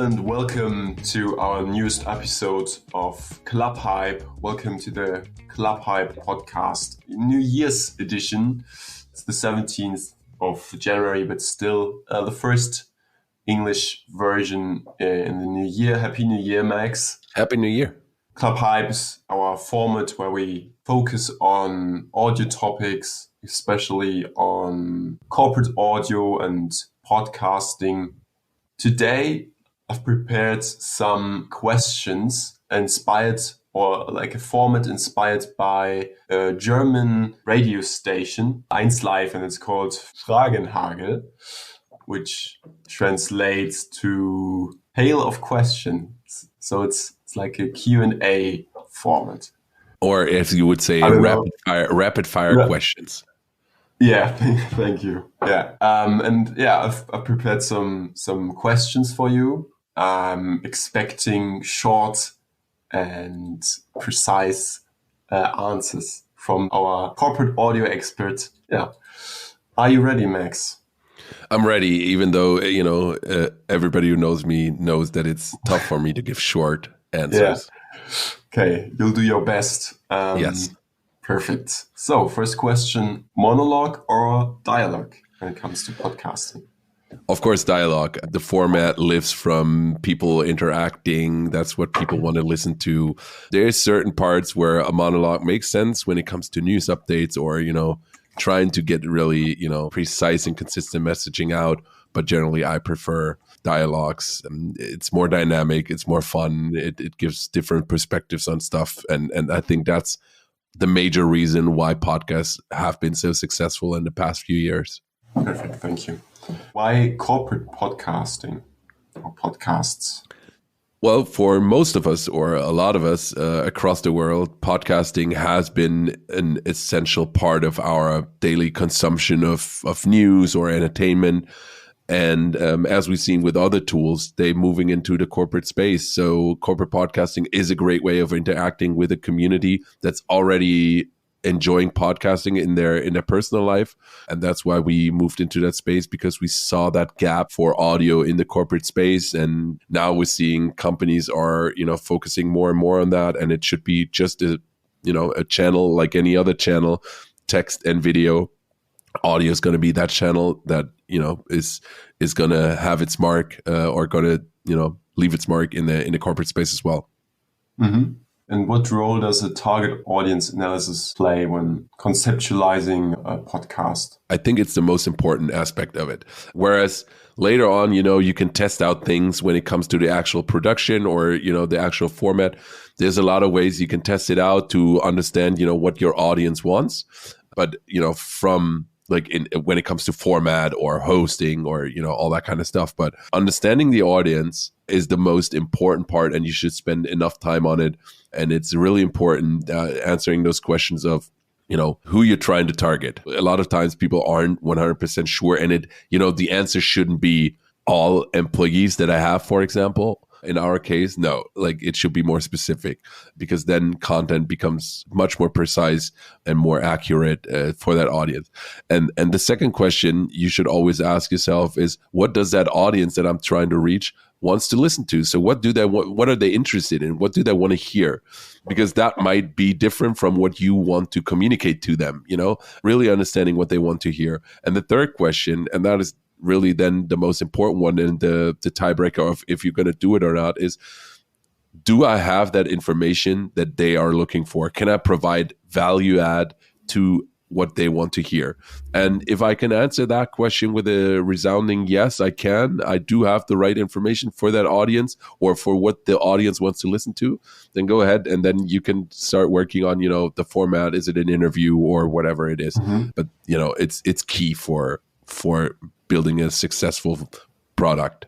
and welcome to our newest episode of Club Hype. Welcome to the Club Hype podcast, New Year's edition. It's the 17th of January, but still the first English version in the new year. Happy New Year, Max. Happy New Year. Club Hype is our format where we focus on audio topics, especially on corporate audio and podcasting. Today, I've prepared some questions inspired, or like a format inspired by a German radio station, 1Live, and it's called Fragenhagel, which translates to hail of questions. So it's like a Q&A format. Or as you would say, rapid fire questions. Yeah, thank you. Yeah, I've prepared some questions for you. Expecting short and precise answers from our corporate audio expert. Yeah, are you ready, Max? I'm ready, even though everybody who knows me knows that it's tough for me to give short answers. Yeah. Okay, you'll do your best. Yes. Perfect. So, first question, monologue or dialogue when it comes to podcasting? Of course, dialogue. The format lives from people interacting. That's what people want to listen to. There's certain parts where a monologue makes sense when it comes to news updates or, trying to get really, precise and consistent messaging out. But generally, I prefer dialogues. It's more dynamic. It's more fun. It gives different perspectives on stuff. And I think that's the major reason why podcasts have been so successful in the past few years. Perfect. Thank you. Why corporate podcasting or podcasts? Well, for most of us or a lot of us across the world, podcasting has been an essential part of our daily consumption of news or entertainment. And as we've seen with other tools, they're moving into the corporate space. So corporate podcasting is a great way of interacting with a community that's already enjoying podcasting in their personal life. And that's why we moved into that space, because we saw that gap for audio in the corporate space. And now we're seeing companies are, focusing more and more on that. And it should be just a channel like any other channel, text and video. Audio is going to be that channel that is going to have its mark or going to leave its mark in the corporate space as well. Mm-hmm. And what role does a target audience analysis play when conceptualizing a podcast? I think it's the most important aspect of it. Whereas later on, you can test out things when it comes to the actual production or the actual format. There's a lot of ways you can test it out to understand what your audience wants. But from when it comes to format or hosting or, all that kind of stuff. But understanding the audience is the most important part, and you should spend enough time on it. And it's really important answering those questions of, who you're trying to target. A lot of times people aren't 100% sure. And the answer shouldn't be all employees that I have, for example. In our case, no, it should be more specific, because then content becomes much more precise and more accurate for that audience. And the second question you should always ask yourself is, what does that audience that I'm trying to reach wants to listen to? So what do they want? What are they interested in? What do they want to hear? Because that might be different from what you want to communicate to them, really understanding what they want to hear. And the third question, and that is really then the most important one and the tiebreaker of if you're going to do it or not, is, do I have that information that they are looking for? Can I provide value add to what they want to hear? And if I can answer that question with a resounding yes, I can. I do have the right information for that audience or for what the audience wants to listen to, then go ahead and then you can start working on, the format. Is it an interview or whatever it is? Mm-hmm. But, it's key for building a successful product.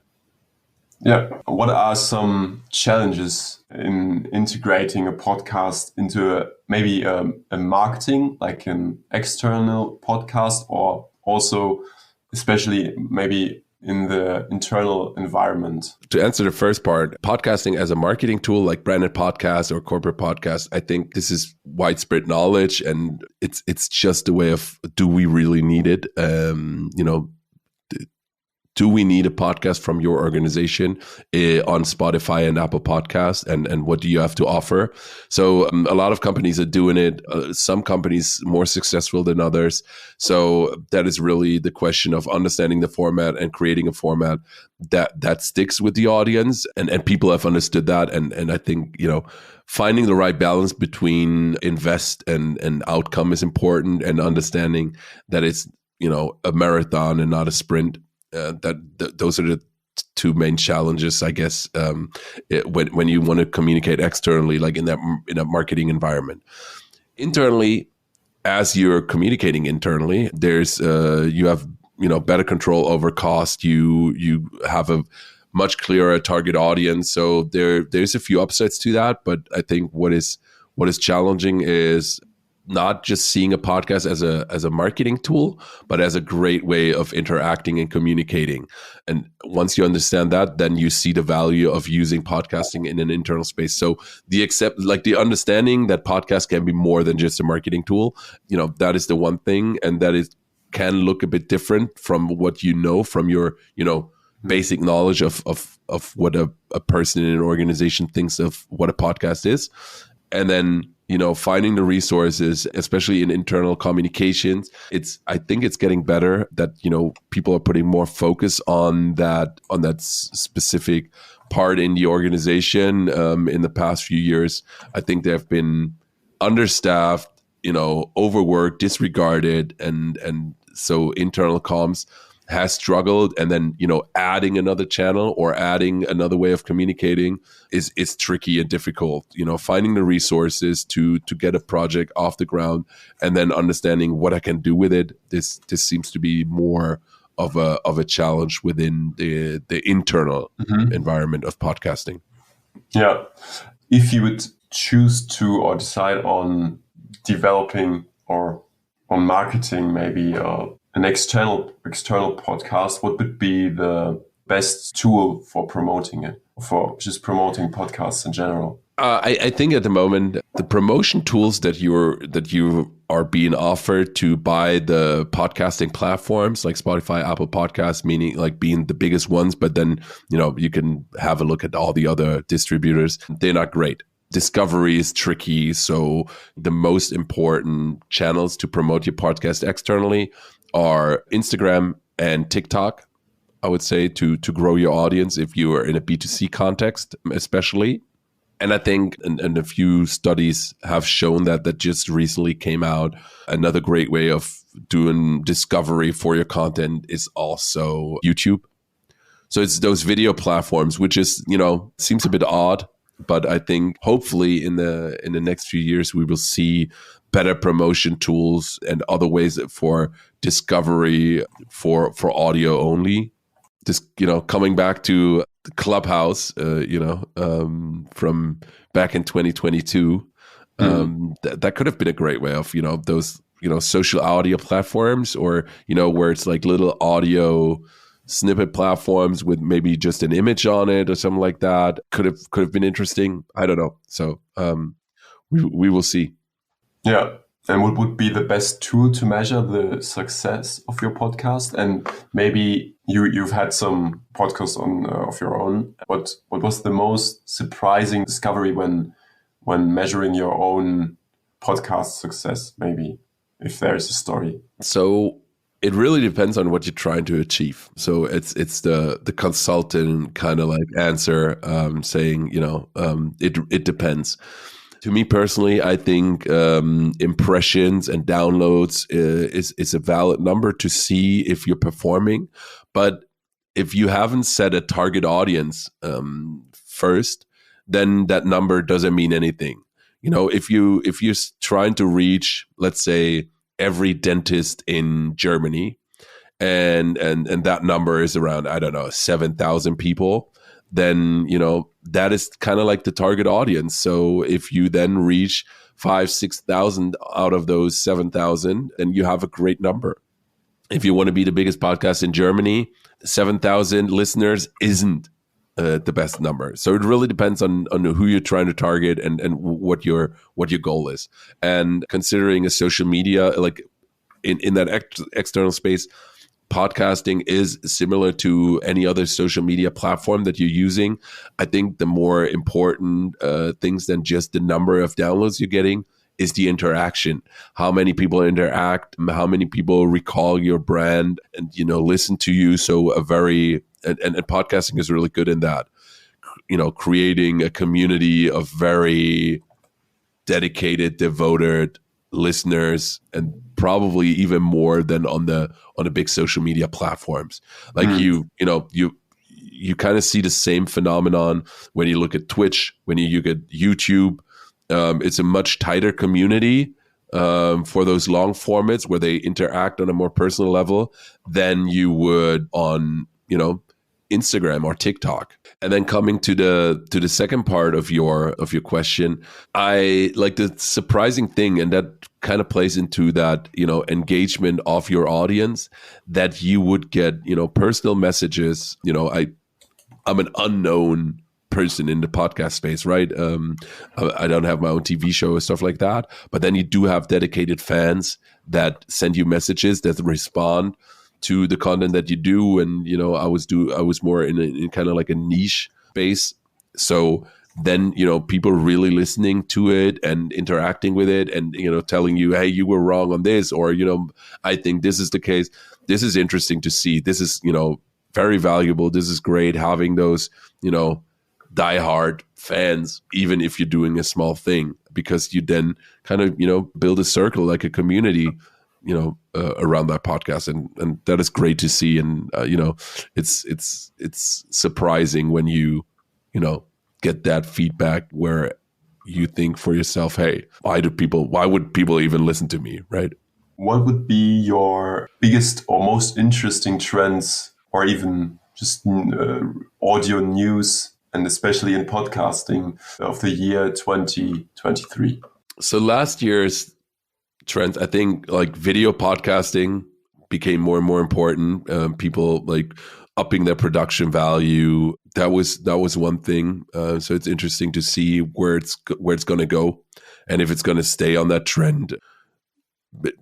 Yeah. What are some challenges in integrating a podcast into maybe a marketing, like an external podcast, or also especially maybe in the internal environment? To answer the first part, podcasting as a marketing tool, like branded podcasts or corporate podcasts, I think this is widespread knowledge, and it's just a way of, do we really need it? do we need a podcast from your organization on Spotify and Apple Podcasts, and what do you have to offer? So a lot of companies are doing it. Some companies more successful than others. So that is really the question of understanding the format and creating a format that sticks with the audience, and people have understood that. And I think, finding the right balance between invest and outcome is important, and understanding that it's a marathon and not a sprint. Those are the two main challenges, I guess, when you want to communicate externally, like in a marketing environment. Internally, as you're communicating internally, there's you have better control over cost. You have a much clearer target audience. So there's a few upsides to that, but I think what is challenging is not just seeing a podcast as a marketing tool, but as a great way of interacting and communicating. And once you understand that, then you see the value of using podcasting in an internal space. So the understanding that podcast can be more than just a marketing tool, that is the one thing, and that is can look a bit different from what from your basic knowledge of what a person in an organization thinks of what a podcast is. And then finding the resources, especially in internal communications, I think it's getting better that people are putting more focus on that specific part in the organization. In the past few years, I think they've been understaffed, overworked, disregarded, and so internal comms has struggled. And then adding another channel or adding another way of communicating is tricky and difficult. Finding the resources to get a project off the ground, and then understanding what I can do with it. This seems to be more of a challenge within the internal environment of podcasting. Yeah, if you would choose to or decide on developing or on marketing maybe an external podcast, what would be the best tool for promoting it, for just promoting podcasts in general? I think at the moment, the promotion tools that you are being offered to buy the podcasting platforms like Spotify, Apple Podcasts, meaning like being the biggest ones, but then you can have a look at all the other distributors. They're not great. Discovery is tricky. So the most important channels to promote your podcast externally are Instagram and TikTok, I would say, to grow your audience if you are in a B2C context, especially. And I think and a few studies have shown that just recently came out. Another great way of doing discovery for your content is also YouTube. So it's those video platforms, which is, seems a bit odd, but I think hopefully in the next few years, we will see better promotion tools and other ways for discovery for audio only. Just, coming back to Clubhouse, from back in 2022, that could have been a great way of, those, social audio platforms, or, where it's like little audio snippet platforms with maybe just an image on it or something like that. Could have been interesting. I don't know. So we will see. Yeah. And what would be the best tool to measure the success of your podcast? And maybe you've had some podcasts of your own. What was the most surprising discovery when measuring your own podcast success? Maybe if there's a story. So it really depends on what you're trying to achieve. So it's the consultant kind of like answer, saying it depends. To me personally, I think impressions and downloads is a valid number to see if you're performing. But if you haven't set a target audience first, then that number doesn't mean anything. If you're trying to reach, let's say, every dentist in Germany, and that number is around, I don't know, 7,000 people, then that is kind of like the target audience. So if you then reach 5,000-6,000 out of those 7,000, then you have a great number. If you want to be the biggest podcast in Germany, 7,000 listeners isn't the best number. So it really depends on who you're trying to target and what your goal is. And considering a social media, like in that external space, podcasting is similar to any other social media platform that you're using. I think the more important things than just the number of downloads you're getting is the interaction. How many people interact, how many people recall your brand and, listen to you. So and podcasting is really good in that, creating a community of very dedicated, devoted listeners, and probably even more than on the big social media platforms. Like you kind of see the same phenomenon when you look at Twitch, when you look at YouTube. It's a much tighter community for those long formats where they interact on a more personal level than you would on Instagram or TikTok. And then coming to the second part of your question, I like the surprising thing, and that kind of plays into that, engagement of your audience, that you would get, personal messages. I'm an unknown person in the podcast space, right? I don't have my own TV show or stuff like that, but then you do have dedicated fans that send you messages, that respond to the content that you do. And I was more in kind of like a niche space, so then people really listening to it and interacting with it, and telling you, hey, you were wrong on this, or I think this is the case. This is interesting to see. This is very valuable. This is great having those diehard fans, even if you're doing a small thing, because you then kind of build a circle, like a community around that podcast, and that is great to see. And it's surprising when you get that feedback where you think for yourself, hey, why would people even listen to me, right? What would be your biggest or most interesting trends, or even just audio news, and especially in podcasting, of the year 2023? So last year's trends, I think, like video podcasting became more and more important. People like upping their production value. That was one thing. So it's interesting to see where it's going to go, and if it's going to stay on that trend,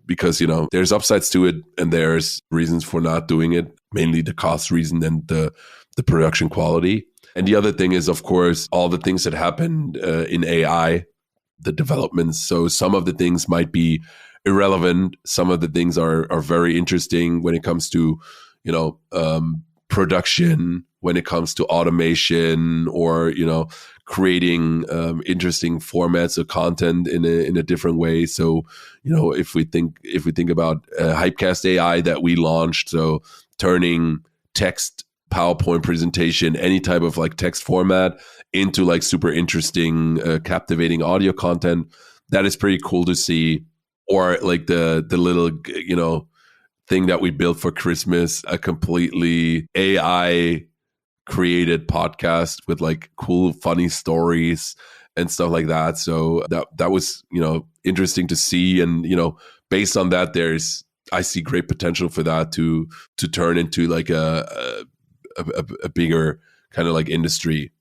because there's upsides to it and there's reasons for not doing it, mainly the cost reason and the production quality. And the other thing is, of course, all the things that happened in AI, the developments. So some of the things might be irrelevant. Some of the things are very interesting when it comes to, production, when it comes to automation, or, creating interesting formats of content in a different way. So, if we think about Hypecast AI that we launched, so turning text PowerPoint presentation, any type of like text format, into like super interesting, captivating audio content, that is pretty cool to see. Or like the little thing that we built for Christmas, a completely AI created podcast with like cool funny stories and stuff like that. So that was interesting to see. And based on that, I see great potential for that to turn into like a bigger kind of like industry.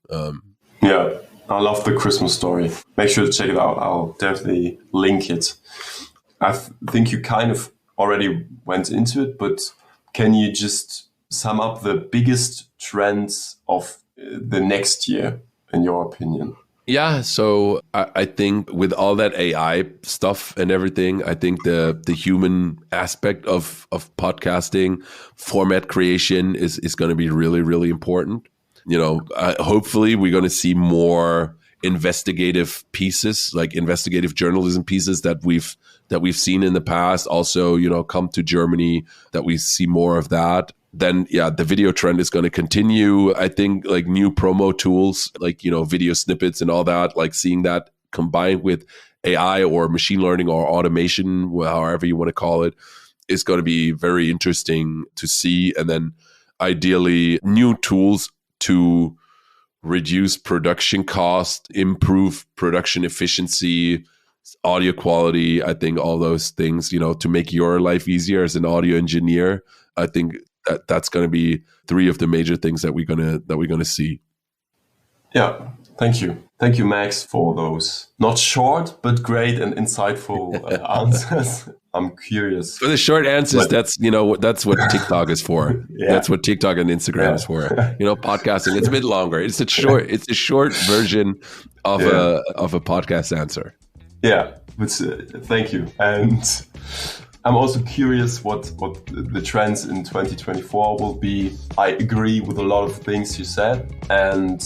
Yeah, I love the Christmas story. Make sure to check it out. I'll definitely link it. I think you kind of already went into it, but can you just sum up the biggest trends of the next year, in your opinion? Yeah, so I think with all that AI stuff and everything, I think the human aspect of podcasting, format creation is going to be really, really important. Hopefully we're going to see more investigative pieces, like investigative journalism pieces that we've seen in the past. Also, come to Germany, that we see more of that. Then, yeah, the video trend is going to continue. I think like new promo tools, like, video snippets and all that, like seeing that combined with AI or machine learning or automation, however you want to call it, is going to be very interesting to see. And then ideally new tools to reduce production cost, improve production efficiency, audio quality. I think all those things, to make your life easier as an audio engineer. I think that's going to be three of the major things that we're going to see. Yeah, Thank you. Thank you, Max, for those not short, but great and insightful answers. I'm curious. For the short answers, that's what TikTok is for. Yeah. That's what TikTok and Instagram is for. Podcasting, it's a bit longer. It's a short version of a podcast answer. Yeah, but thank you. And I'm also curious what the trends in 2024 will be. I agree with a lot of things you said, and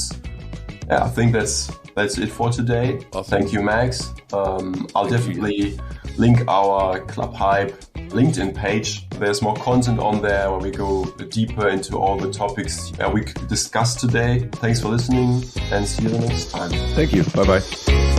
I think that's it for today. Awesome. Thank you, Max. I'll definitely link our Club Hype LinkedIn page. There's more content on there where we go deeper into all the topics we discussed today. Thanks for listening, and see you the next time. Thank you. Bye-bye.